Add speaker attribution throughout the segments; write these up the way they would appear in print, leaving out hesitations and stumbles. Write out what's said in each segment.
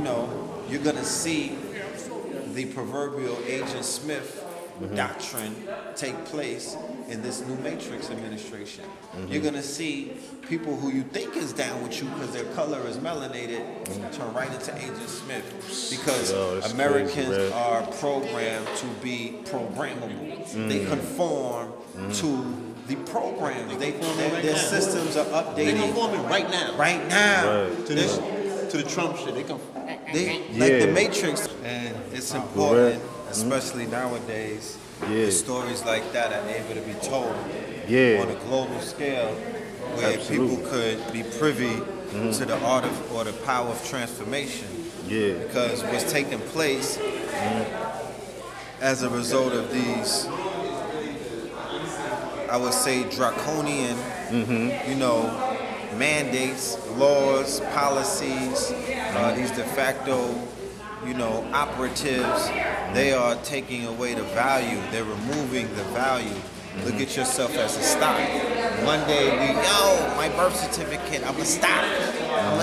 Speaker 1: you're gonna see the proverbial Agent Smith doctrine take place in this new Matrix administration. You're gonna see people who you think is down with you because their color is melanated turn right into Agent Smith because Americans are programmed to be programmable. They conform to the program. Their systems are updated.
Speaker 2: They're conforming right now.
Speaker 1: Right now.
Speaker 2: Right. To the Trump shit.
Speaker 1: Like the Matrix. And it's important, especially nowadays, stories like that are able to be told on a global scale where people could be privy to the art of or the power of transformation. Because what's taking place as a result of these, I would say, draconian, mandates, laws, policies, these de facto, operatives, they are taking away the value. They're removing the value. Look at yourself as a stock. One day my birth certificate, I'm a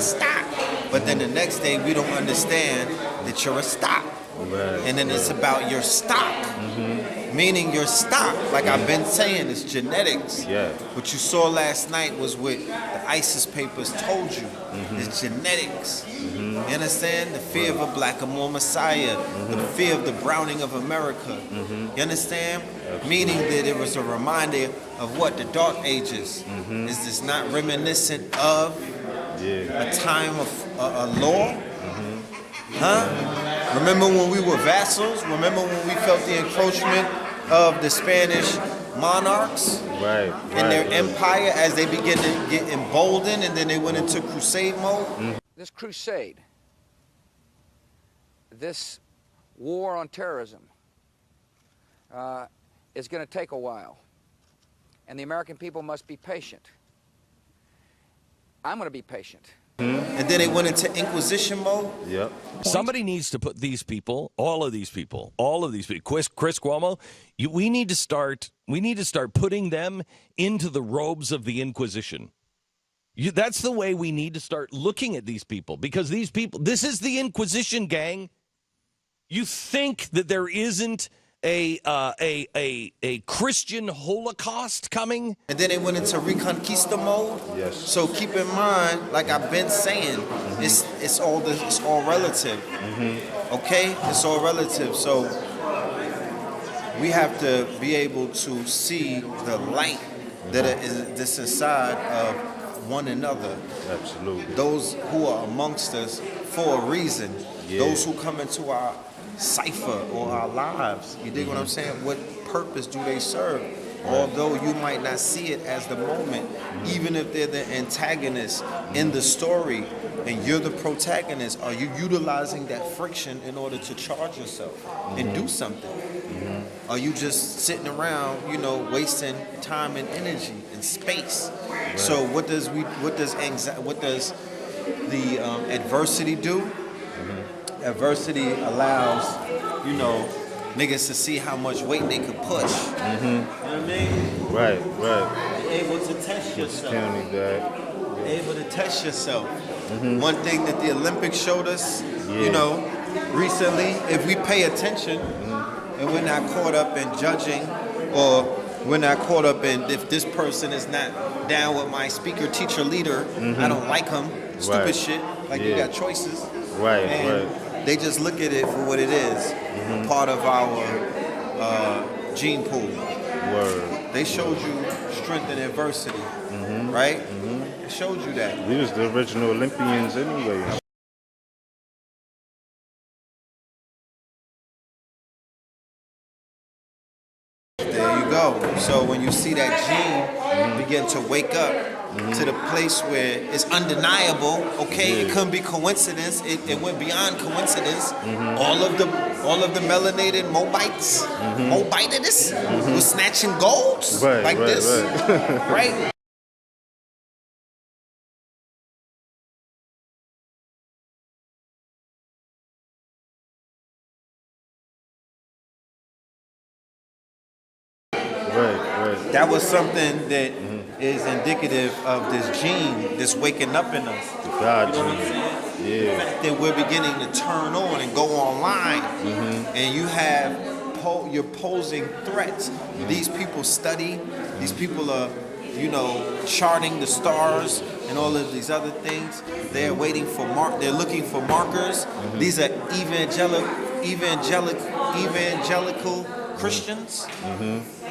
Speaker 1: stock. But then the next day we don't understand that you're a stock. And then it's about your stock. Meaning your stock, like I've been saying, it's genetics. What you saw last night was what the ISIS papers told you. It's genetics. You understand? The fear of a black Amor Messiah, the fear of the browning of America. You understand? Meaning that it was a reminder of what? The Dark Ages. Is this not reminiscent of a time of a law? Remember when we were vassals? Remember when we felt the encroachment of the Spanish monarchs in their empire as they began to get emboldened and then they went into crusade mode?
Speaker 3: This crusade, this war on terrorism is going to take a while. And the American people must be patient. I'm going to be patient.
Speaker 1: And then they went into Inquisition mode?
Speaker 4: Somebody needs to put these people, all of these people, Chris Cuomo, we need to start putting them into the robes of the Inquisition. That's the way we need to start looking at these people, because these people, this is the Inquisition, gang. You think that there isn't a Christian Holocaust coming?
Speaker 1: And then they went into Reconquista mode? So keep in mind, like I've been saying, it's all relative. Okay? It's all relative. So we have to be able to see the light that's inside of one another.
Speaker 5: Absolutely.
Speaker 1: Those who are amongst us for a reason. Those who come into our cipher or our lives. You dig what I'm saying? What purpose do they serve? Although you might not see it as the moment, even if they're the antagonist in the story and you're the protagonist, are you utilizing that friction in order to charge yourself and do something? Are you just sitting around, wasting time and energy and space? So what does the adversity do? Adversity allows, niggas to see how much weight they can push. You know what I mean?
Speaker 5: Right.
Speaker 1: You're able to test yourself. You're able to test yourself. One thing that the Olympics showed us, recently, if we pay attention and we're not caught up in judging, or we're not caught up in if this person is not down with my speaker, teacher, leader, I don't like him, stupid shit, like you got choices. They just look at it for what it is, part of our gene pool. They showed you strength in adversity, right? It showed you that.
Speaker 5: We was the original Olympians anyway.
Speaker 1: There you go. So when you see that gene begin to wake up to the place where it's undeniable, okay, it couldn't be coincidence, it went beyond coincidence. All of the melanated Moabites, was snatching golds this. Right? That was something that is indicative of this gene that's waking up in us.
Speaker 5: God
Speaker 1: you know what I'm saying? The fact that we're beginning to turn on and go online, and you have you're posing threats. These people study. These people are, charting the stars and all of these other things. They're waiting for They're looking for markers. These are evangelical Christians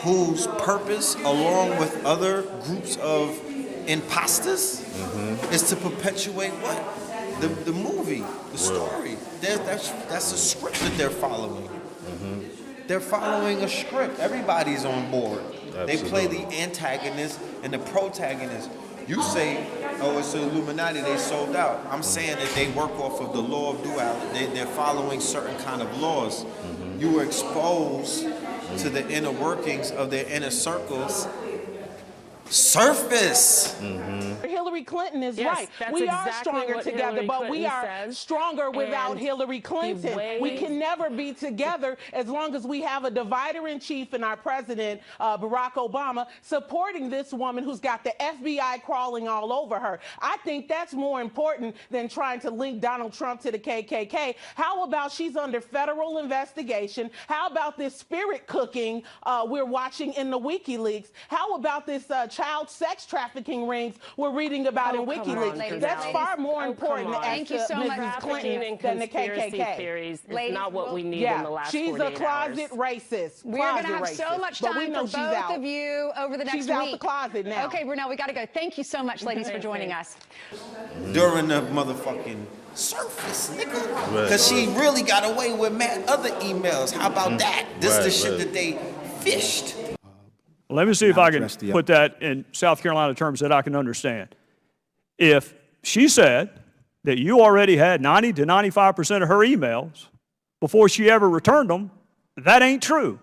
Speaker 1: whose purpose, along with other groups of imposters, is to perpetuate what? The movie, the story. That's a script that they're following. They're following a script. Everybody's on board. Absolutely. They play the antagonist and the protagonist. You say, oh, it's the Illuminati, they sold out. I'm saying that they work off of the law of duality. They're following certain kind of laws. You were exposed to the inner workings of their inner circles. Surface.
Speaker 6: Hillary Clinton is right. We are stronger together, but we are stronger without Hillary Clinton. We can never be together as long as we have a divider-in-chief in our president, Barack Obama, supporting this woman who's got the FBI crawling all over her. I think that's more important than trying to link Donald Trump to the KKK. How about she's under federal investigation? How about this spirit cooking we're watching in the WikiLeaks? How about this child sex trafficking rings we're reading about in WikiLeaks? That's far more important as to Mrs. Clinton than the KKK.
Speaker 7: Theories is not what we need in the last 48
Speaker 6: hours. She's a closet racist.
Speaker 8: We're going to have so much time for both of you over the next week.
Speaker 6: She's out the closet now.
Speaker 8: Okay, Brunel, we got to go. Thank you so much, ladies, for joining us.
Speaker 1: During the motherfucking surface, nigga. Because she really got away with other emails. How about that? This is the shit that they fished.
Speaker 9: Let me see if I can put that in South Carolina terms that I can understand. If she said that you already had 90 to 95% of her emails before she ever returned them, that ain't true.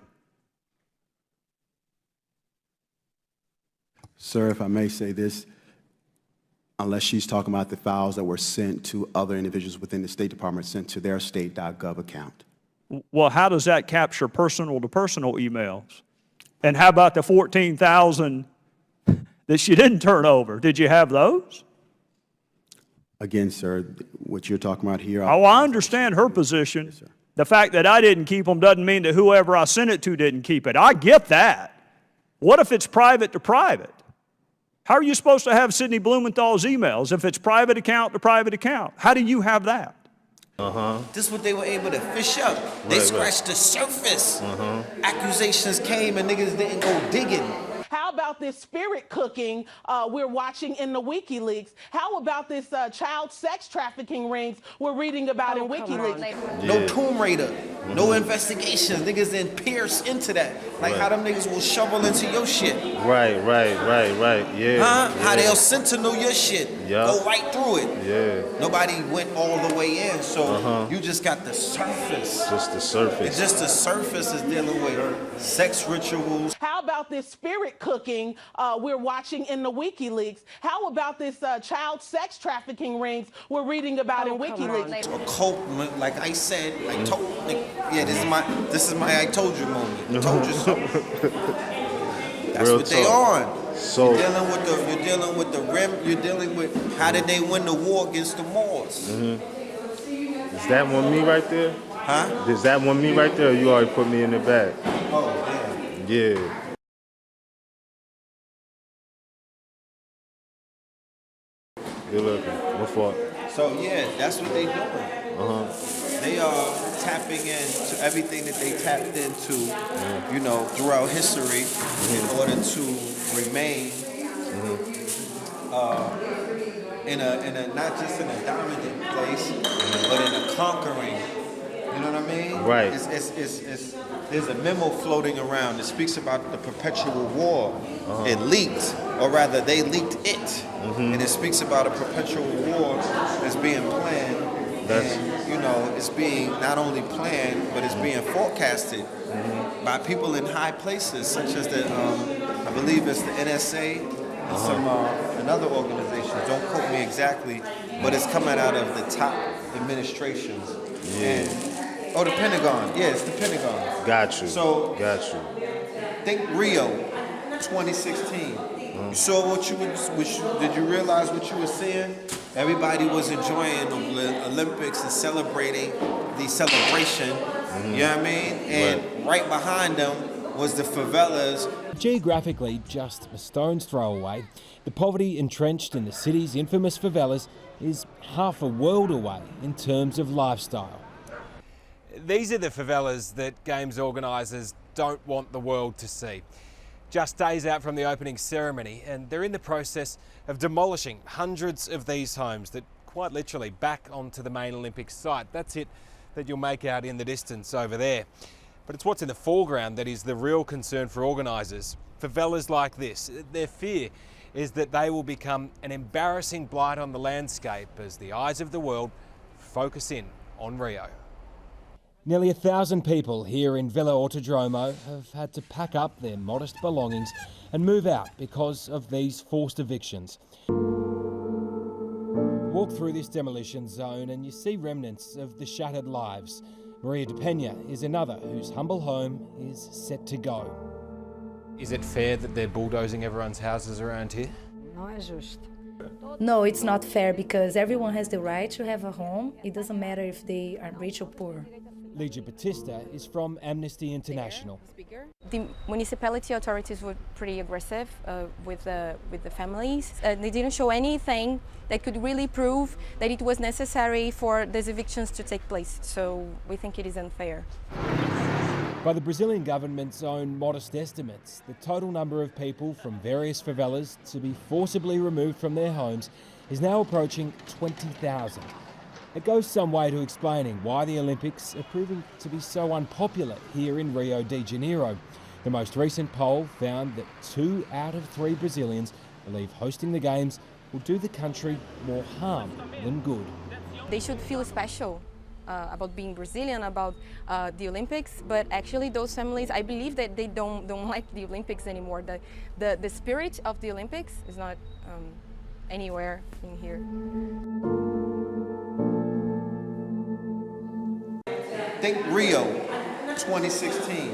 Speaker 2: Sir, if I may say this, unless she's talking about the files that were sent to other individuals within the State Department, sent to their state.gov account.
Speaker 9: Well, how does that capture personal-to-personal emails? And how about the 14,000 that she didn't turn over? Did you have those?
Speaker 2: Again, sir, what you're talking about here.
Speaker 9: Oh, I understand her position.
Speaker 2: Yes, sir.
Speaker 9: The fact that I didn't keep them doesn't mean that whoever I sent it to didn't keep it. I get that. What if it's private to private? How are you supposed to have Sidney Blumenthal's emails if it's private account to private account? How do you have that?
Speaker 1: This is what they were able to fish up. They scratched the surface. Accusations came and niggas didn't go digging.
Speaker 6: How about this spirit cooking we're watching in the WikiLeaks? How about this child sex trafficking rings we're reading about in WikiLeaks?
Speaker 1: No Tomb Raider, no investigations. Niggas didn't pierce into that. Like how them niggas will shovel into your shit.
Speaker 5: Right. Yeah.
Speaker 1: How they'll sentinel your shit. Go right through it.
Speaker 5: Yeah.
Speaker 1: Nobody went all the way in, so you just got the surface.
Speaker 5: Just the surface.
Speaker 1: It's just the surface is dealing with sex rituals.
Speaker 6: How about this spirit cooking we're watching in the WikiLeaks? How about this child sex trafficking rings we're reading about in WikiLeaks?
Speaker 1: A cult, like I said, I told, this is my I told you moment. I told you something. That's
Speaker 5: Real
Speaker 1: what they
Speaker 5: talk.
Speaker 1: on.
Speaker 5: So
Speaker 1: you're dealing with the rim. You're dealing with how did they win the war against the Moors?
Speaker 5: Is that one me right there?
Speaker 1: Huh?
Speaker 5: Is that one me right there? Or you already put me in the bag.
Speaker 1: Oh damn.
Speaker 5: Yeah. Good looking. What for?
Speaker 1: So yeah, that's what they doing. They are tapping into everything that they tapped into, throughout history in order to remain in a not just in a dominant place, but in a conquering. You know what I mean?
Speaker 5: Right.
Speaker 1: There's a memo floating around that speaks about the perpetual war. It leaked, or rather, they leaked it, and it speaks about a perpetual war that's being planned. It's being not only planned, but it's being forecasted by people in high places, such as I believe it's the NSA and some another organizations. Don't quote me exactly, but it's coming out of the top administrations. And the Pentagon. Yeah, it's the Pentagon.
Speaker 5: Got you.
Speaker 1: So
Speaker 5: got you.
Speaker 1: Think Rio, 2016. You saw did you realize what you were seeing? everybody was enjoying the Olympics and celebrating the celebration, you know what I mean? And right behind them was the favelas.
Speaker 10: Geographically just a stone's throw away, the poverty entrenched in the city's infamous favelas is half a world away in terms of lifestyle.
Speaker 11: These are the favelas that Games organisers don't want the world to see. Just days out from the opening ceremony, and they're in the process of demolishing hundreds of these homes that quite literally back onto the main Olympic site. That's it that you'll make out in the distance over there. But it's what's in the foreground that is the real concern for organisers. Favelas like this, their fear is that they will become an embarrassing blight on the landscape as the eyes of the world focus in on Rio.
Speaker 10: Nearly 1,000 people here in Villa Autodromo have had to pack up their modest belongings and move out because of these forced evictions. Walk through this demolition zone and you see remnants of the shattered lives. Maria de Pena is another whose humble home is set to go.
Speaker 11: Is it fair that they're bulldozing everyone's houses around here?
Speaker 12: No, it's not fair because everyone has the right to have a home. It doesn't matter if they are rich or poor.
Speaker 10: Ligia Batista is from Amnesty International.
Speaker 13: The municipality authorities were pretty aggressive with the families. They didn't show anything that could really prove that it was necessary for these evictions to take place. So we think it is unfair.
Speaker 10: By the Brazilian government's own modest estimates, the total number of people from various favelas to be forcibly removed from their homes is now approaching 20,000. It goes some way to explaining why the Olympics are proving to be so unpopular here in Rio de Janeiro. The most recent poll found that 2 out of 3 Brazilians believe hosting the Games will do the country more harm than good.
Speaker 13: They should feel special about being Brazilian, about the Olympics, but actually those families, I believe that they don't like the Olympics anymore. The spirit of the Olympics is not anywhere in here.
Speaker 1: Think Rio 2016.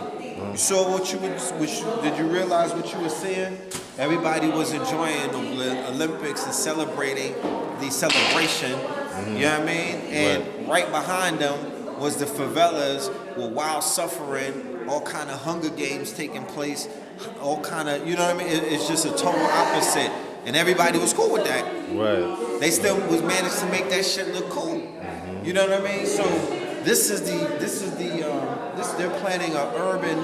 Speaker 1: You saw did you realize what you were seeing? Everybody was enjoying the Olympics and celebrating the celebration, you know what I mean? And right behind them was the favelas with wild suffering, all kind of Hunger Games taking place, all kind of, you know what I mean? It's just a total opposite. And everybody was cool with that.
Speaker 5: Right.
Speaker 1: They still was managed to make that shit look cool. You know what I mean? So they're planning an urban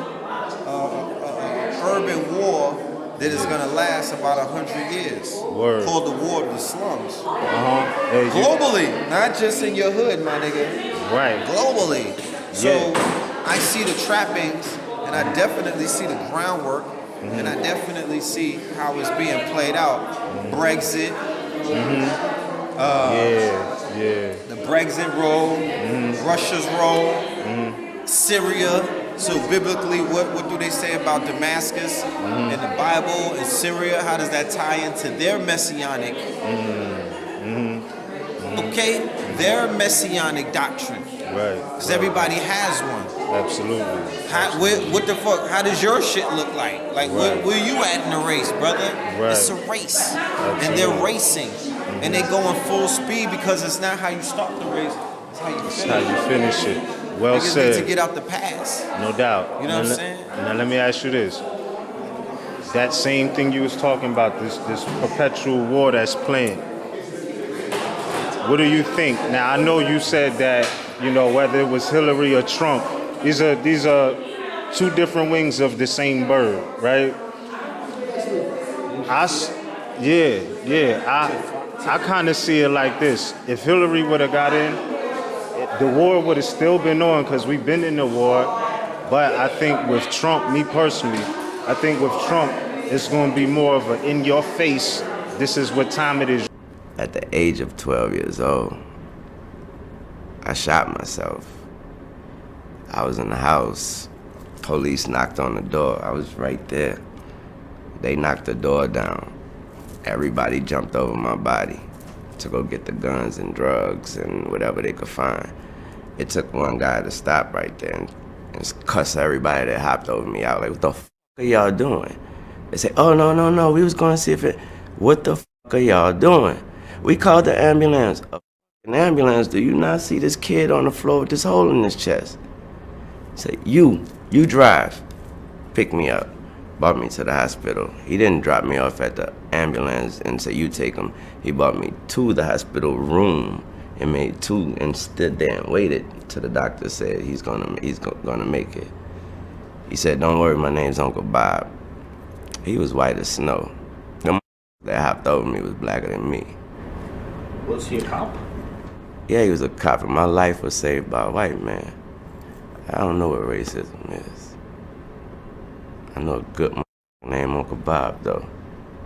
Speaker 1: war that is gonna last about 100 years.
Speaker 5: Word.
Speaker 1: Called the War of the Slums.
Speaker 5: Hey,
Speaker 1: globally, not just in your hood, my nigga.
Speaker 5: Right.
Speaker 1: Globally. So I see the trappings, and I definitely see the groundwork, and I definitely see how it's being played out. Brexit. The Brexit role, Russia's role, Syria. So biblically, what do they say about Damascus in the Bible and Syria? How does that tie into their messianic? Okay, their messianic doctrine.
Speaker 5: Right.
Speaker 1: Because everybody has one.
Speaker 5: Absolutely.
Speaker 1: What the fuck? How does your shit look like? Like, where you at in the race, brother?
Speaker 5: Right.
Speaker 1: It's a race.
Speaker 5: Absolutely.
Speaker 1: And they're racing. And they going full speed because it's not how you start the race, it's how you finish it.
Speaker 5: It's how you finish it. Well
Speaker 1: Niggas
Speaker 5: said.
Speaker 1: need to get out the past.
Speaker 5: No doubt.
Speaker 1: You know what I'm saying?
Speaker 5: Now let me ask you this. That same thing you was talking about, this perpetual war that's playing. What do you think? Now I know you said that, you know, whether it was Hillary or Trump, these are two different wings of the same bird, right? I kind of see it like this. If Hillary would have got in, the war would have still been on because we've been in the war. But I think with Trump, me personally, I think with Trump, it's going to be more of an in-your-face, this is what time it is.
Speaker 14: At the age of 12 years old, I shot myself. I was in the house. Police knocked on the door. I was right there. They knocked the door down. Everybody jumped over my body to go get the guns and drugs and whatever they could find. It took one guy to stop right there and cuss everybody that hopped over me out. Like, what the f*** are y'all doing? They say, oh, no, we was going to see if it, what the f*** are y'all doing? We called the ambulance. An ambulance, do you not see this kid on the floor with this hole in his chest? Say, you drive. Pick me up. Brought me to the hospital. He didn't drop me off at the ambulance and say, you take him. He brought me to the hospital room and made two and stood there and waited till the doctor said he's gonna make it. He said, don't worry, my name's Uncle Bob. He was white as snow. The that hopped over me was blacker than me.
Speaker 15: Was he a cop?
Speaker 14: Yeah, he was a cop, and my life was saved by a white man. I don't know what racism is. I know a good name Uncle Bob, though.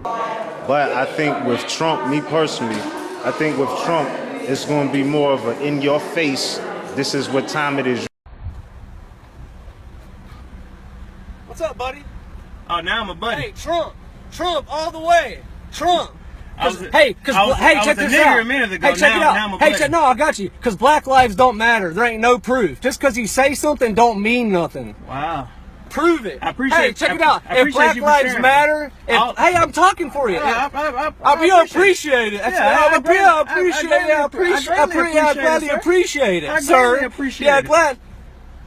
Speaker 5: But I think with Trump, me personally, I think with Trump, it's going to be more of an in-your-face, this is what time it is.
Speaker 16: What's up, buddy?
Speaker 15: Oh, now I'm a buddy.
Speaker 16: Hey, Trump, all the way. Trump.
Speaker 15: Hey, check this out. A minute ago.
Speaker 16: Hey, check it out.
Speaker 15: Now I'm a buddy.
Speaker 16: No, I got you. Because black lives don't matter. There ain't no proof. Just because you say something don't mean nothing.
Speaker 15: Wow.
Speaker 16: Prove it.
Speaker 15: I appreciate.
Speaker 16: Hey, check it out. If black lives matter, hey, I'm talking for you. I appreciate it. I gladly appreciate it, sir. Yeah, glad.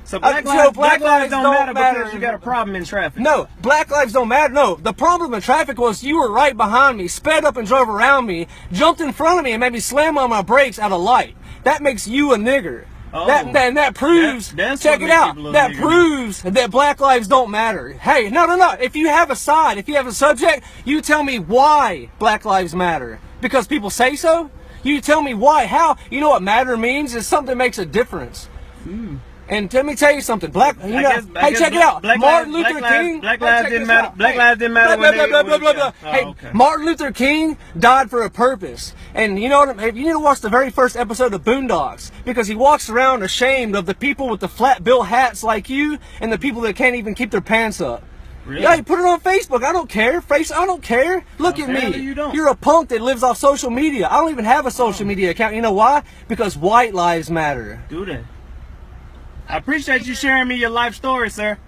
Speaker 15: So black lives don't matter because you got a problem in traffic.
Speaker 16: No, black lives don't matter. No, the problem in traffic was you were right behind me, sped up and drove around me, jumped in front of me and made me slam on my brakes at a light. That makes you a nigger.
Speaker 15: Oh,
Speaker 16: that proves, check it out, that proves that black lives don't matter. Hey, no. If you have a side, if you have a subject, you tell me why black lives matter. Because people say so? You tell me why, how. You know what matter means? Is something that makes a difference. And let me tell you something. Hey, check it out. Martin Luther King.
Speaker 15: Black lives didn't matter. Black lives didn't matter.
Speaker 16: Hey, Martin Luther King died for a purpose. And you know what? You need to watch the very first episode of Boondocks, because he walks around ashamed of the people with the flat bill hats like you and the people that can't even keep their pants up.
Speaker 15: Really?
Speaker 16: Yeah, you put it on Facebook. I don't care. I don't care. Look at me. You're a punk that lives off social media. I don't even have a social media account. You know why? Because white lives matter.
Speaker 15: Do that. I appreciate you sharing me your life story, sir.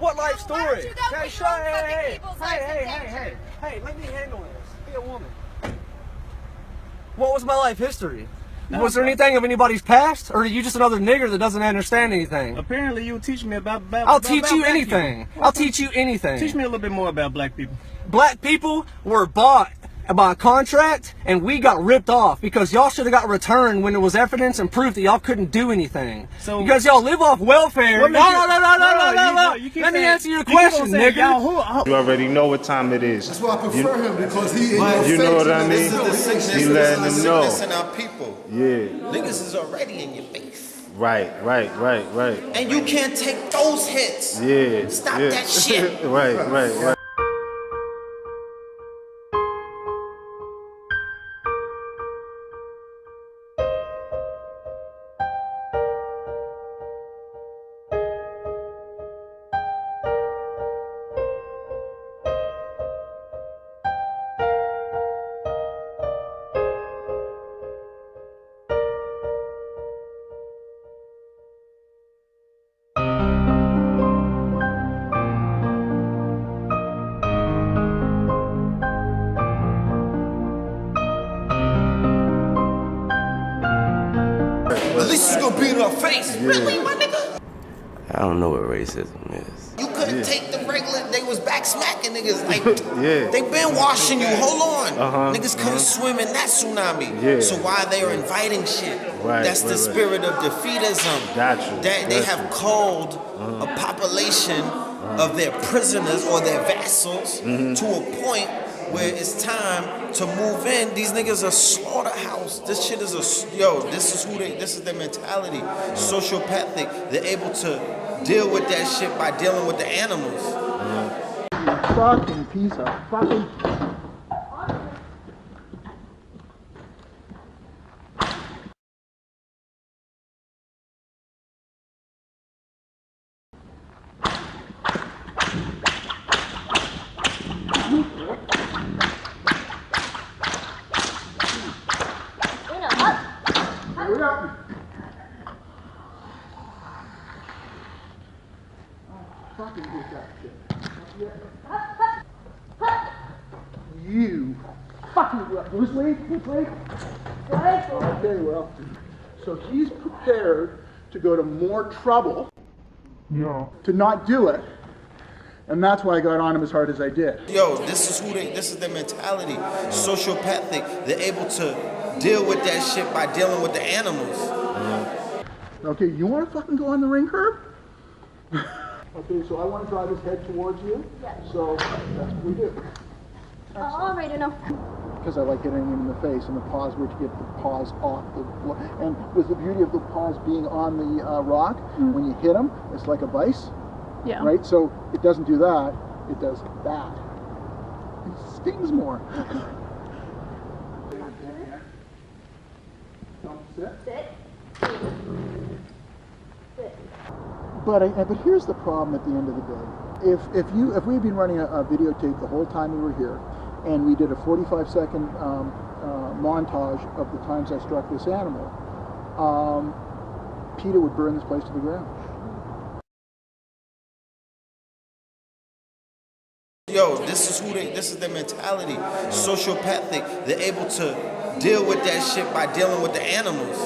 Speaker 16: What life story? Hey, let me handle this. Be a woman. What was my life history? Was there anything of anybody's past? Or are you just another nigger that doesn't understand anything?
Speaker 15: Apparently you teach me about
Speaker 16: I'll teach you anything. I'll teach you anything.
Speaker 15: Teach me a little bit more about black people.
Speaker 16: Black people were bought by a contract, and we got ripped off because y'all should have got returned when there was evidence and proof that y'all couldn't do anything. So because y'all live off welfare. No. Let me answer your question, nigga.
Speaker 5: You already know what time it is.
Speaker 17: That's why I prefer him, because he.
Speaker 5: You know what I mean?
Speaker 1: This is the sickness.
Speaker 5: He letting them know.
Speaker 1: This is the sickness in our people.
Speaker 5: Yeah.
Speaker 1: Niggas is already in your face.
Speaker 5: Right.
Speaker 1: And you can't take those hits.
Speaker 5: Yeah.
Speaker 1: Stop that shit.
Speaker 5: Right.
Speaker 1: At least it's gonna be in our face. Yeah. Really, my nigga?
Speaker 14: I don't know what racism is.
Speaker 1: You couldn't take the regular, they was back smacking niggas. Like, they been washing you, hold on. Niggas couldn't swim in that tsunami. So why they are inviting shit? That's the spirit of defeatism. They have culled a population of their prisoners or their vassals to a point where it's time to move in. These niggas are slaughterhouse. This shit is this is their mentality. Sociopathic. They're able to deal with that shit by dealing with the animals.
Speaker 17: Fucking piece of fucking. Fucking get that shit. You Fuck you, Bruce Lee. Okay, well, so he's prepared to go to more trouble to not do it. And that's why I got on him as hard as I did.
Speaker 1: Yo, this is their mentality. Sociopathic. They're able to deal with that shit by dealing with the animals.
Speaker 17: Okay, you want to fucking go on the ring curb? Okay, so I want to drive his head towards you. Yeah. So that's what we do.
Speaker 18: All right, enough.
Speaker 17: Because I like hitting him in the face, and the paws were to get the paws off the floor. And with the beauty of the paws being on the rock, when you hit him, it's like a vice.
Speaker 18: Yeah.
Speaker 17: Right? So it doesn't do that, it does that. It stings more. Sit. But here's the problem at the end of the day. If we had been running a videotape the whole time we were here, and we did a 45-second montage of the times I struck this animal, PETA would burn this place to the ground.
Speaker 1: Yo, this is their mentality. Sociopathic. They're able to deal with that shit by dealing with the animals.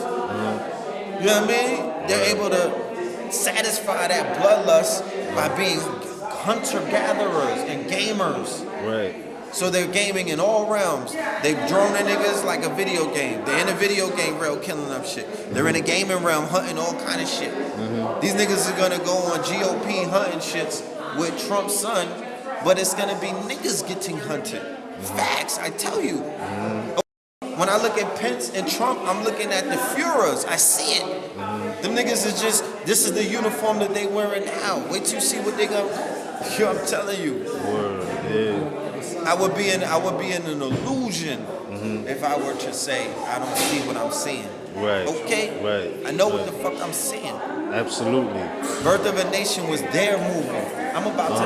Speaker 1: You know what I mean? They're able to satisfy that bloodlust by being hunter-gatherers and gamers.
Speaker 5: Right.
Speaker 1: So they're gaming in all realms. They've drawn the niggas like a video game. They're in a video game realm killing up shit. They're in a gaming realm hunting all kind of shit. These niggas are gonna go on GOP hunting shits with Trump's son, but it's gonna be niggas getting hunted. Facts, I tell you. When I look at Pence and Trump, I'm looking at the Führers. I see it. Them niggas is just, this is the uniform that they wearing now. Wait till you see what they gonna, yo, I'm telling you. I would be in an illusion if I were to say I don't see what I'm seeing.
Speaker 5: Right.
Speaker 1: Okay?
Speaker 5: Right.
Speaker 1: I know what the fuck I'm seeing.
Speaker 5: Absolutely.
Speaker 1: Birth of a Nation was their movie. I'm about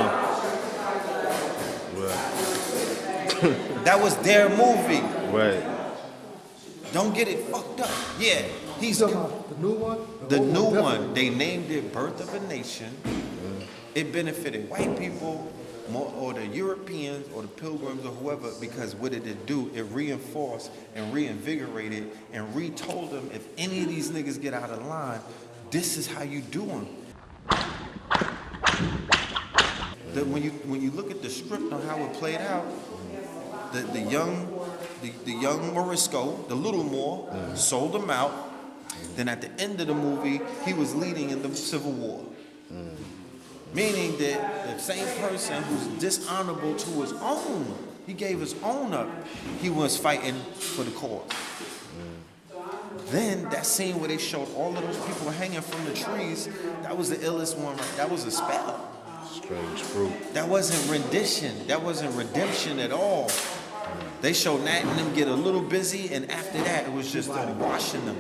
Speaker 1: to. That was their movie.
Speaker 5: Right.
Speaker 1: Don't get it fucked up. Yeah, he's
Speaker 17: the new one.
Speaker 1: The new one. They named it Birth of a Nation. It benefited white people, or the Europeans, or the Pilgrims, or whoever, because what did it do? It reinforced and reinvigorated and retold them, if any of these niggas get out of line, this is how you do them. When you look at the script on how it played out, the young Morisco, the little Moor, sold him out. Then at the end of the movie, he was leading in the Civil War. Meaning that the same person who's dishonorable to his own, he gave his own up, he was fighting for the cause. Then that scene where they showed all of those people hanging from the trees, that was the illest one, right? That was a spell.
Speaker 5: Strange fruit.
Speaker 1: That wasn't rendition. That wasn't redemption at all. They showed Nat and them get a little busy, and after that, it was just washing them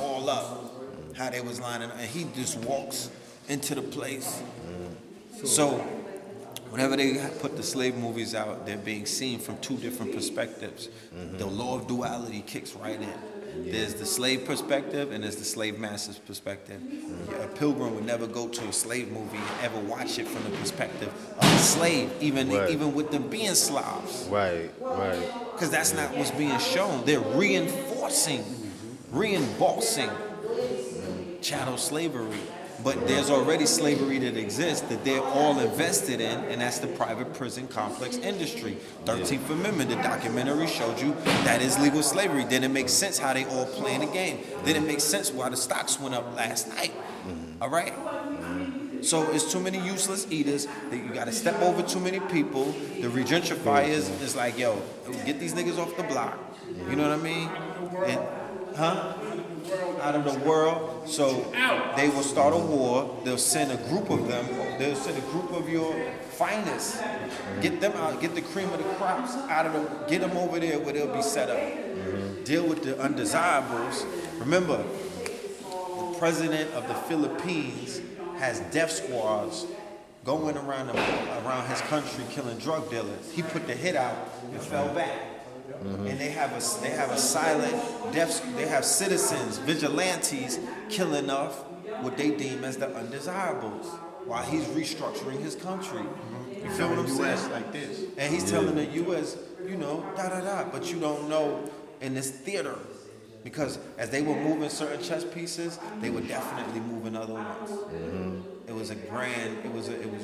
Speaker 1: all up. How they was lining up, and he just walks into the place. So, whenever they put the slave movies out, they're being seen from two different perspectives. The law of duality kicks right in. There's the slave perspective and there's the slave master's perspective. A pilgrim would never go to a slave movie and ever watch it from the perspective of a slave, even with them being Slavs.
Speaker 5: Right.
Speaker 1: Because that's not what's being shown. They're reinforcing, reembossing chattel slavery. But there's already slavery that exists that they're all invested in, and that's the private prison complex industry. 13th Amendment, the documentary showed you that is legal slavery. Then it makes sense how they all playing the game. Then it makes sense why the stocks went up last night. All right? So it's too many useless eaters. That you got to step over too many people. The regentrifiers is like, yo, get these niggas off the block. You know what I mean? And, out of the world. So they will start a war. They'll send a group of them. They'll send a group of your finest. Get them out. Get the cream of the crops out of them. Get them over there where they'll be set up. Deal with the undesirables. Remember, the president of the Philippines has death squads going around his country killing drug dealers. He put the hit out and fell back. And they have a silent death. They have citizens, vigilantes, killing off what they deem as the undesirables. while he's restructuring his country. You feel what I'm saying?
Speaker 2: Like this.
Speaker 1: And he's telling the U.S., you know, but you don't know in this theater. Because as they were moving certain chess pieces, they were definitely moving other ones. It was a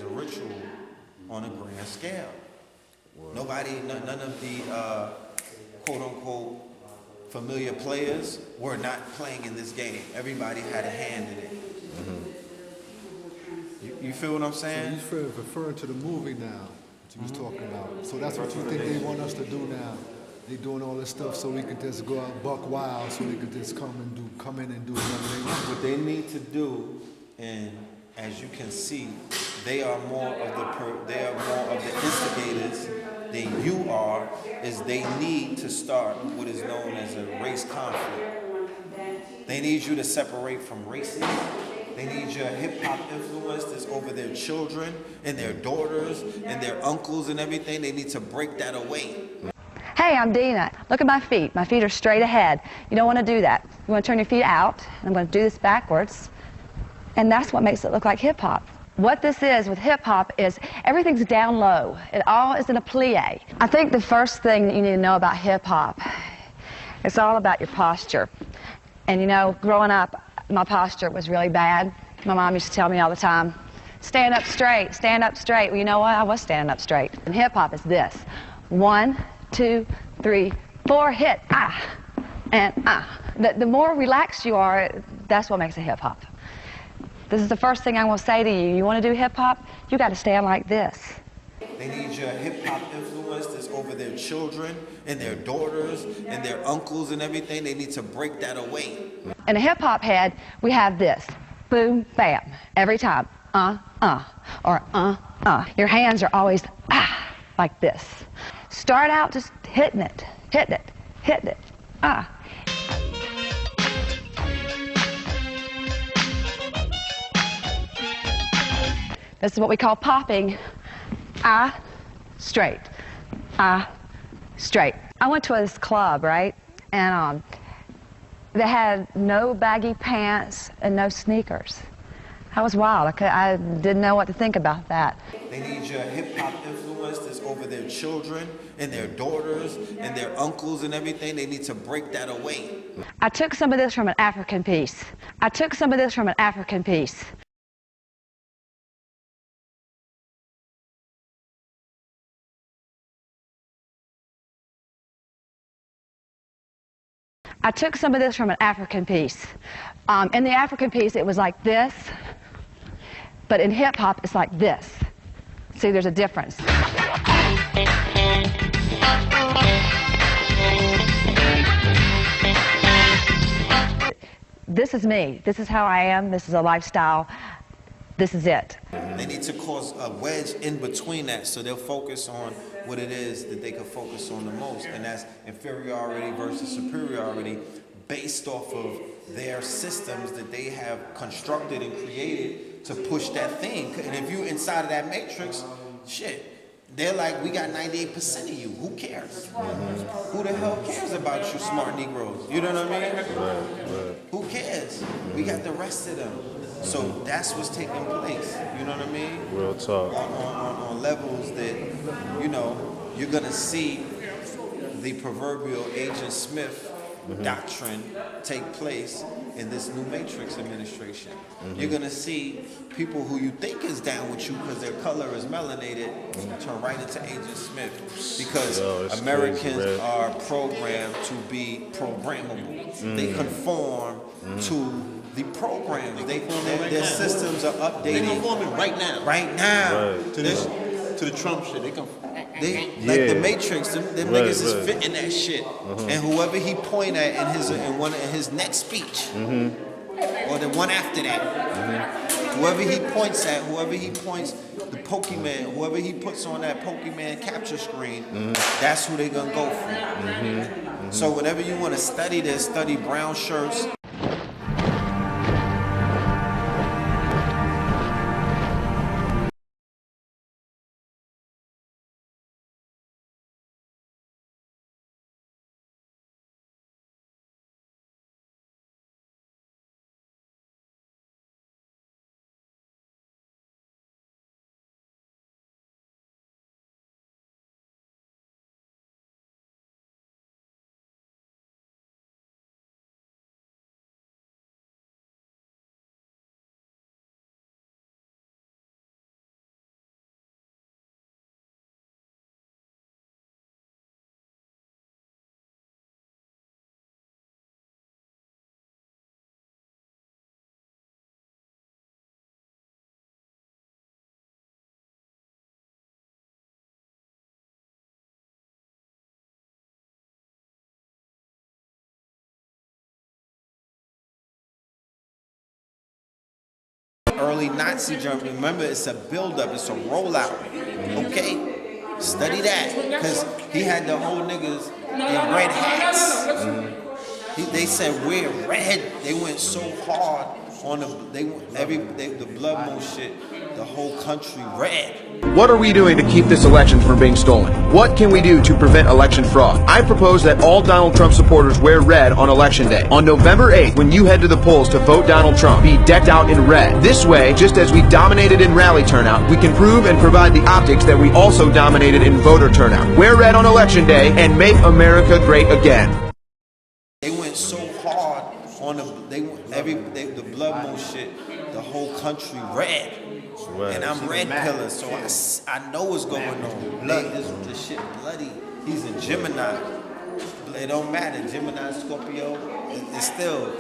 Speaker 1: ritual on a grand scale. None of the quote unquote familiar players were not playing in this game. Everybody had a hand in it. You feel what I'm saying?
Speaker 19: So you're referring to the movie now that you was talking about. So that's what you think they want us to do now. They doing all this stuff so we can just go out buck wild, so they could just come in and do whatever they want.
Speaker 1: What they need to do, and as you can see, they are more of the instigators than you are. Is they need to start what is known as a race conflict. They need you to separate from races. They need your hip-hop influence that's over their children and their daughters and their uncles and everything. They need to break that away.
Speaker 20: Hey, I'm Dina. Look at my feet. My feet are straight ahead. You don't want to do that. You want to turn your feet out. And I'm going to do this backwards. And that's what makes it look like hip-hop. What this is with hip-hop is everything's down low. It all is in a plie. I think the first thing that you need to know about hip-hop, it's all about your posture. And you know, growing up, my posture was really bad. My mom used to tell me all the time, stand up straight, stand up straight. Well, you know what? I was standing up straight. And hip-hop is this. 1, 2, 3, 4, hit, ah, and ah. The more relaxed you are, that's what makes it hip-hop. This is the first thing I'm going to say to you. You want to do hip-hop? You got to stand like this.
Speaker 1: They need your hip-hop influence that's over their children and their daughters and their uncles and everything. They need to break that away.
Speaker 20: In a hip-hop head, we have this. Boom, bam, every time. Or Your hands are always like this. Start out just hitting it, hitting it, hitting it, This is what we call popping. Straight. Straight. I went to this club, right? And they had no baggy pants and no sneakers. That was wild. I didn't know what to think about that.
Speaker 1: They need your hip-hop influence that's over their children and their daughters and their uncles and everything. They need to break that away.
Speaker 20: I took some of this from an African piece. In the African piece, it was like this, but in hip-hop, it's like this. See, there's a difference. This is me. This is how I am. This is a lifestyle. This is it.
Speaker 1: They need to cause a wedge in between that so they'll focus on what it is that they can focus on the most, and that's inferiority versus superiority based off of their systems that they have constructed and created to push that thing. And if you inside of that matrix, shit, they're like, we got 98% of you. Who cares? Who the hell cares about you smart Negroes? You know what I mean?
Speaker 5: Right.
Speaker 1: Who cares? We got the rest of them. So that's what's taking place. You know what I mean?
Speaker 5: Real talk.
Speaker 1: On levels that, you know, you're going to see the proverbial Agent Smith doctrine take place in this new Matrix administration. You're going to see people who you think is down with you because their color is melanated turn right into Agent Smith because Americans are programmed to be programmable. They conform to the programs. Their systems are updated.
Speaker 2: They're conforming right now.
Speaker 1: Right now.
Speaker 2: Right. To the Trump shit.
Speaker 1: Like the Matrix, them niggas is fitting that shit. And whoever he point at in his next speech, or the one after that, whoever he points at, the Pokemon, whoever he puts on that Pokemon capture screen, that's who they gonna go for. So whenever you want to study this, study brown shirts. early Nazi Germany. Remember, it's a buildup, it's a rollout. Okay? Study that. Because he had the whole niggas in red hats. They said we're red. They went so hard on the blood moon shit, the whole country red.
Speaker 21: What are we doing to keep this election from being stolen? What can we do to prevent election fraud? I propose that all Donald Trump supporters wear red on Election Day. On November 8th, when you head to the polls to vote Donald Trump, be decked out in red. This way, just as we dominated in rally turnout, we can prove and provide the optics that we also dominated in voter turnout. Wear red on Election Day and make America great again.
Speaker 1: They went so hard on the blood moon shit, the whole country red.
Speaker 5: Right.
Speaker 1: And I'm red pillar, so I know what's going on. Blood, this shit bloody. He's a Gemini. It don't matter. Gemini, Scorpio, it's still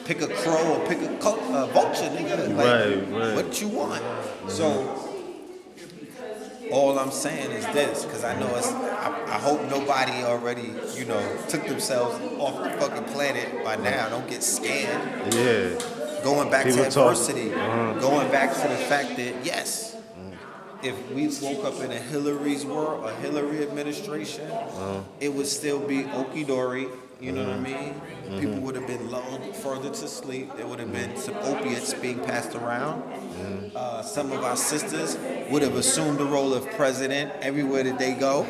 Speaker 1: pick a crow or pick a vulture, nigga. Like,
Speaker 5: right.
Speaker 1: What you want? So all I'm saying is this, because I know I hope nobody already, took themselves off the fucking planet by now. Don't get scared.
Speaker 5: Yeah.
Speaker 1: Going back to adversity, going back to the fact that, yes, if we woke up in a Hillary's world, a Hillary administration, it would still be okie-dory, you know what I mean? People would have been lulled further to sleep. There would have been some opiates being passed around. Some of our sisters would have assumed the role of president everywhere that they go.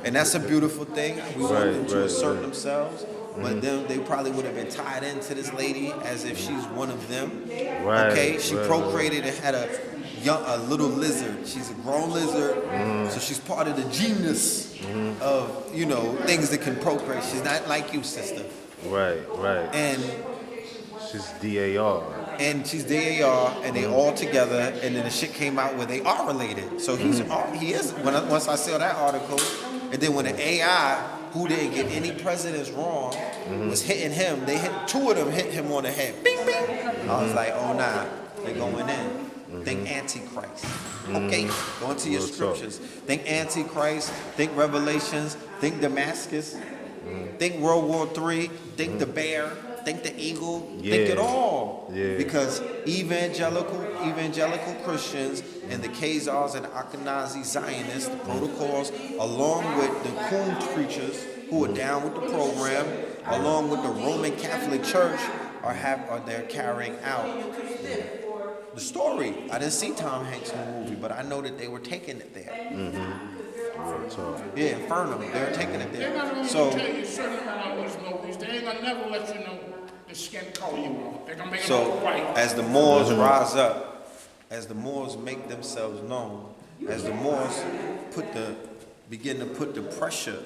Speaker 1: And that's a beautiful thing. We want them to assert themselves. But then they probably would have been tied into this lady as if she's one of them. Okay, she procreated and had a little lizard. She's a grown lizard, so she's part of the genus of things that can procreate. She's not like you, sister.
Speaker 5: Right.
Speaker 1: And
Speaker 5: she's DAR.
Speaker 1: And she's DAR, and they all together. And then the shit came out where they are related. So he is. Once I saw that article, and then when the AI, who didn't get any presidents wrong, was hitting him. Two of them hit him on the head. Bing, bing. I was like, oh nah, they're going in. Think Antichrist. Okay, go into your scriptures. Think Antichrist. Think Revelations. Think Damascus. Think World War III. Think the bear. Think the eagle. Think it all. Because evangelical Christians and the Khazars and Ashkenazi Zionists, the protocols, along with the cool preachers who are down with the program, along with the Roman Catholic Church, are they're carrying out the story. I didn't see Tom Hanks in the movie, but I know that they were taking it there. Yeah, Infernum, they were taking it there.
Speaker 22: They're not
Speaker 1: So.
Speaker 22: Tell you certain amount of those movies. They ain't gonna never let you know the skin color you want. They're gonna make it all white.
Speaker 1: As the Moors rise up, as the Moors make themselves known, as the Moors begin to put the pressure,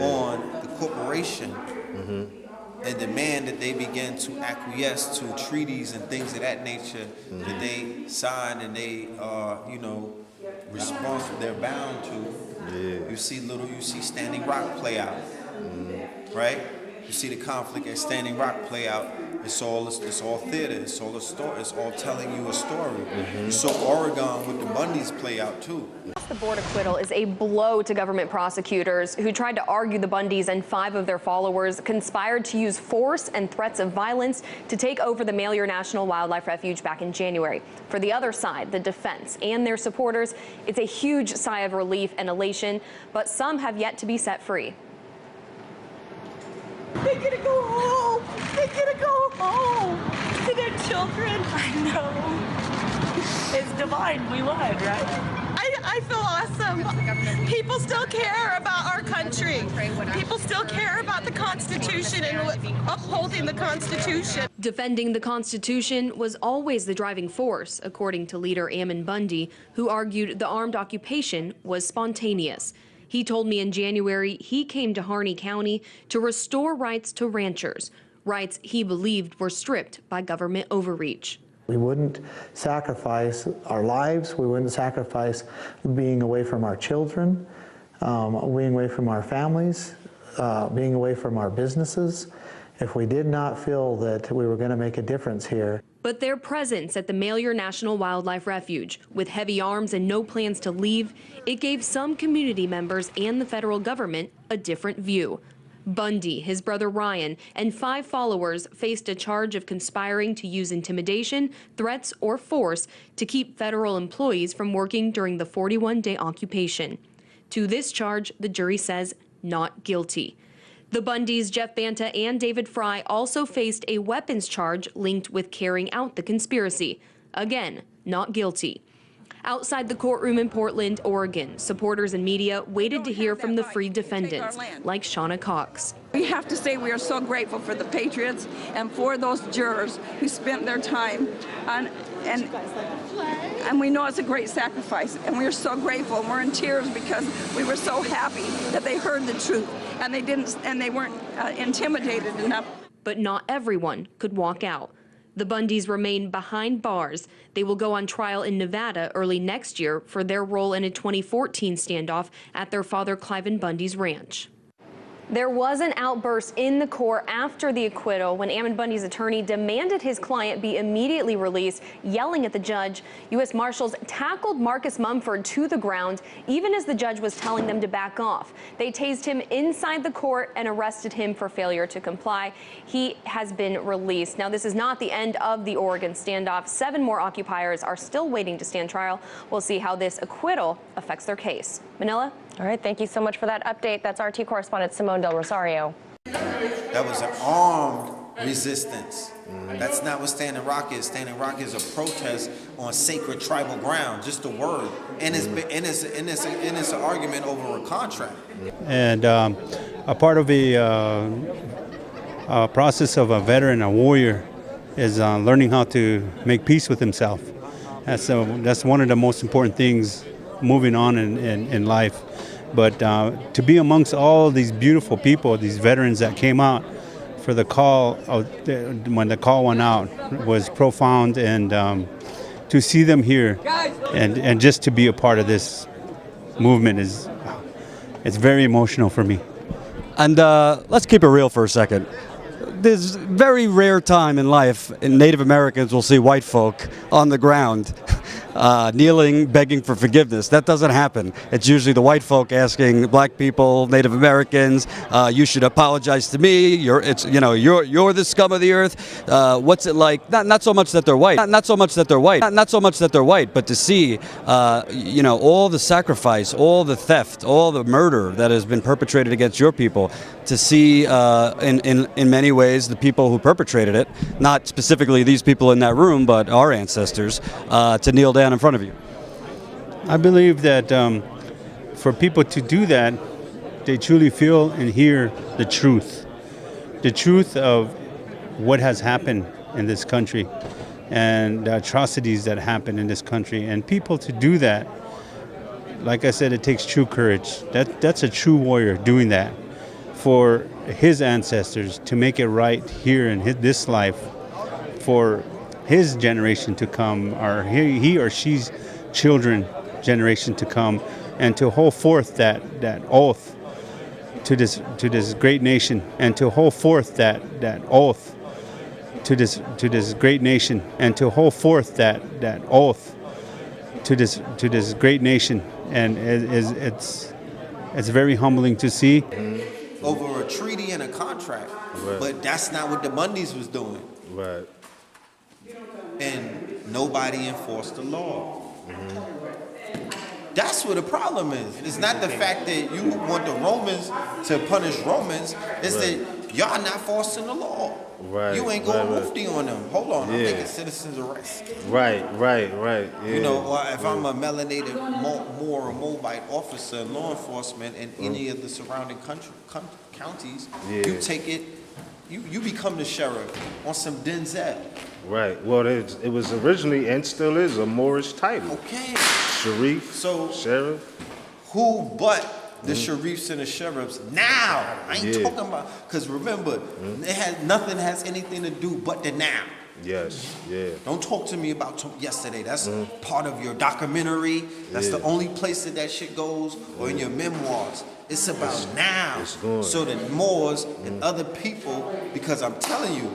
Speaker 1: on the corporation, and demand that they begin to acquiesce to treaties and things of that nature that they signed and they are, responsible, they're bound to. You see Standing Rock play out, right? You see the conflict at Standing Rock play out. It's all theater. It's all a story. It's all telling you a story. You saw Oregon with the Bundys play out too.
Speaker 23: The board acquittal is a blow to government prosecutors who tried to argue the Bundys and 5 of their followers conspired to use force and threats of violence to take over the Malheur National Wildlife Refuge back in January. For the other side, the defense and their supporters, it's a huge sigh of relief and elation, but some have yet to be set free.
Speaker 24: They're gonna go home. They're gonna go home to their children. I know. It's divine. We won, right? I feel awesome. People still care about our country. People still care about the Constitution and upholding the Constitution.
Speaker 23: Defending the Constitution was always the driving force, according to leader Ammon Bundy, who argued the armed occupation was spontaneous. He told me in January he came to Harney County to restore rights to ranchers, rights he believed were stripped by government overreach.
Speaker 25: We wouldn't sacrifice our lives, we wouldn't sacrifice being away from our children, being away from our families, being away from our businesses, if we did not feel that we were going to make a difference here.
Speaker 23: But their presence at the Malheur National Wildlife Refuge, with heavy arms and no plans to leave, it gave some community members and the federal government a different view. Bundy, his brother Ryan, and 5 followers faced a charge of conspiring to use intimidation, threats, or force to keep federal employees from working during the 41-day occupation. To this charge, the jury says not guilty. The Bundys, Jeff Banta and David Fry, also faced a weapons charge linked with carrying out the conspiracy. Again, not guilty. Outside the courtroom in Portland, Oregon, supporters and media waited to hear from the freed defendants, like Shauna Cox.
Speaker 3: We have to say we are so grateful for the Patriots and for those jurors who spent their time on, and we know it's a great sacrifice, and we are so grateful, and we're in tears because we were so happy that they heard the truth and they weren't intimidated enough.
Speaker 23: But not everyone could walk out. The Bundys remain behind bars. They will go on trial in Nevada early next year for their role in a 2014 standoff at their father Cliven Bundy's ranch. There was an outburst in the court after the acquittal when Ammon Bundy's attorney demanded his client be immediately released, yelling at the judge. U.S. Marshals tackled Marcus Mumford to the ground, even as the judge was telling them to back off. They tased him inside the court and arrested him for failure to comply. He has been released. Now, this is not the end of the Oregon standoff. 7 more occupiers are still waiting to stand trial. We'll see how this acquittal affects their case. Manila?
Speaker 4: All right, thank you so much for that update. That's RT correspondent Simone Del Rosario.
Speaker 1: That was an armed resistance. That's not what Standing Rock is. Standing Rock is a protest on sacred tribal ground, just a word. And it's an argument over a contract.
Speaker 7: And a part of the process of a veteran, a warrior, is learning how to make peace with himself. That's one of the most important things moving on in life. But to be amongst all these beautiful people, these veterans that came out for the call, when the call went out, was profound. And to see them here and just to be a part of this movement it's very emotional for me.
Speaker 8: And let's keep it real for a second. There's very rare time in life Native Americans will see white folk on the ground kneeling, begging for forgiveness. That doesn't happen. It's usually the white folk asking black people, Native Americans, you should apologize to me. You're the scum of the earth. What's it like? Not so much that they're white. Not so much that they're white. Not so much that they're white, but to see, all the sacrifice, all the theft, all the murder that has been perpetrated against your people. To see, in many ways, the people who perpetrated it, not specifically these people in that room, but our ancestors, to kneel down in front of you.
Speaker 7: I believe that for people to do that, they truly feel and hear the truth of what has happened in this country and the atrocities that happen in this country. And people to do that, like I said, it takes true courage. That's a true warrior doing that for his ancestors, to make it right here in this life for his generation to come, or he or she's children generation to come, and to hold forth that oath to this great nation, and to hold forth that oath to this great nation, and to hold forth that oath to this great nation. And it's very humbling to see.
Speaker 1: Over a treaty and a contract, right. But that's not what the Bundys was doing.
Speaker 5: Right.
Speaker 1: And nobody enforced the law. Mm-hmm. That's what the problem is. It's not the fact that you want the Romans to punish Romans. It's that y'all not forcing the law.
Speaker 5: Right.
Speaker 1: You ain't going mufti on them. Hold on, I'm making citizens arrest.
Speaker 5: Right. Yeah.
Speaker 1: You know, if I'm a melanated Moor or Moabite officer in law enforcement in any of the surrounding counties, you take it, you become the sheriff on some Denzel.
Speaker 5: Right. Well, it was originally and still is a Moorish title.
Speaker 1: Okay.
Speaker 5: Sharif.
Speaker 1: So
Speaker 5: sheriff.
Speaker 1: Who but the sheriffs and the sheriffs now? I ain't talking about, because remember, nothing has anything to do but the now.
Speaker 5: Yes, yeah.
Speaker 1: Don't talk to me about yesterday. That's part of your documentary. That's the only place that shit goes, or in your memoirs. It's about now.
Speaker 5: It's going.
Speaker 1: So that Moors and other people, because I'm telling you,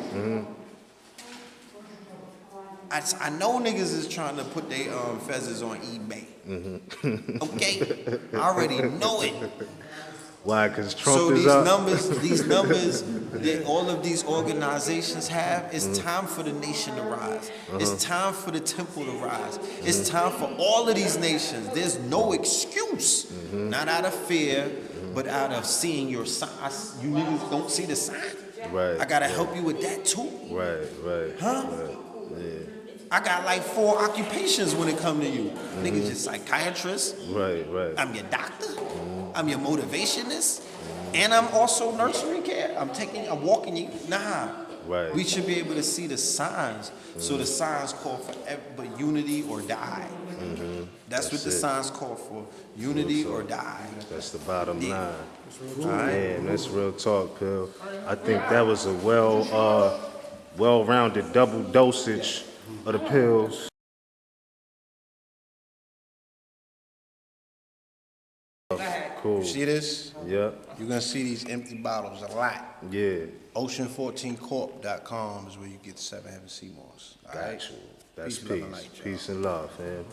Speaker 1: I know niggas is trying to put their feathers on eBay. Okay? I already know it.
Speaker 5: Why? Because Trump
Speaker 1: So
Speaker 5: is
Speaker 1: these
Speaker 5: up.
Speaker 1: these numbers that all of these organizations have, it's time for the nation to rise. It's time for the temple to rise. It's time for all of these nations. There's no excuse, not out of fear, but out of seeing your signs. You niggas don't see the sign.
Speaker 5: Right.
Speaker 1: I gotta help you with that too.
Speaker 5: Right.
Speaker 1: Huh?
Speaker 5: Right. Yeah.
Speaker 1: I got like 4 occupations when it come to you. Niggas just psychiatrist.
Speaker 5: Right.
Speaker 1: I'm your doctor. I'm your motivationist. And I'm also nursery care. I'm walking you. Nah.
Speaker 5: Right.
Speaker 1: We should be able to see the signs. So the signs call for but unity or die. That's what the signs call for. Unity or die.
Speaker 5: That's the bottom line.
Speaker 1: All right.
Speaker 5: Man, that's real talk, Pill. I think that was a well-rounded double dosage of the pills. Cool.
Speaker 6: You see this?
Speaker 5: Yep.
Speaker 6: You're gonna see these empty bottles a lot.
Speaker 5: Yeah.
Speaker 6: Ocean14corp.com is where you get the 7 Heaven Sea Moss. All right?
Speaker 5: That's
Speaker 6: Peace, love, and
Speaker 5: peace.
Speaker 6: light, y'all.
Speaker 5: Peace and love, man.